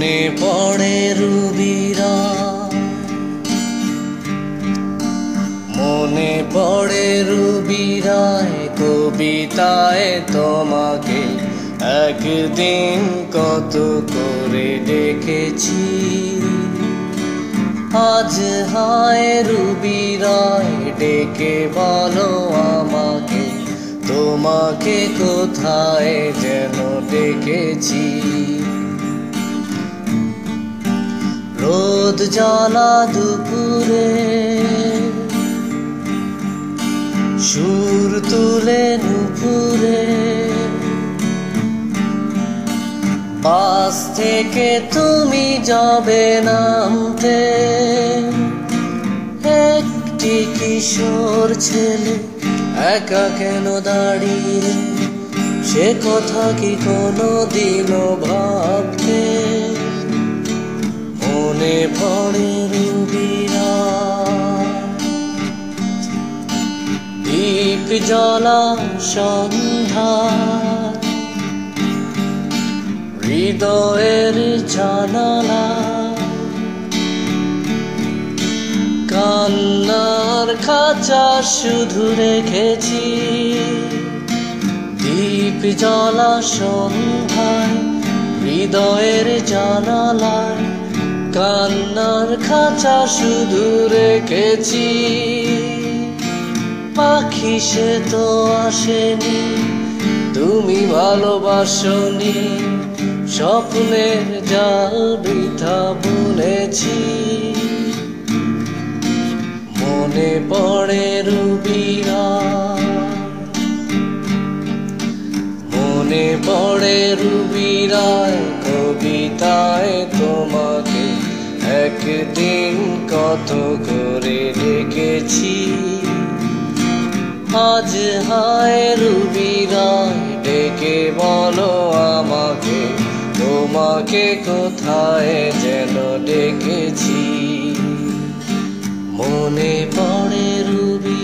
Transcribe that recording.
মনে পড়ে রুবিরা, মনে পড়ে রুবিরায় কবিতায় তোমাকে একদিন কত করে ডেকেছি। আজ হায় রুবিরায় ডেকে বলো আমাকে, তোমাকে কোথায় যেন ডেকেছি। রোদ জ্বালা দুপুরে সুর তুলে নুপুরে, বাস থেকে তুমি যাবে নামতে। একটি কিশোর ছেলে একা কেন দাঁড়িয়ে, সে কথা কি কোনো দিনও ভাবতে। মনে পড়ে রুবিরা, দীপ জ্বলা সন্ধ্যা, হৃদয়ের জানালা, কান্নার খাঁচা শুধু রেখেছি। দীপ জ্বলা সন্ধ্যায়, হৃদয়ের জানালায়, কান্নার খাঁচা শুধু রেখেছি। পাখি সে তো আসেনি, তুমি ভালোবাসনি, স্বপ্নের জাল বৃথা বুনেছি। মনে পড়ে রুবিরা, মনে পড়ে রুবিরায় কবিতায় তোমাকে একদিন কত করে ডেকেছি। আজ হায় রুবিরায় ডেকে বলো আমাকে, তোমাকে কোথায় যেন ডেকেছি। মনে পড়ে রুবি।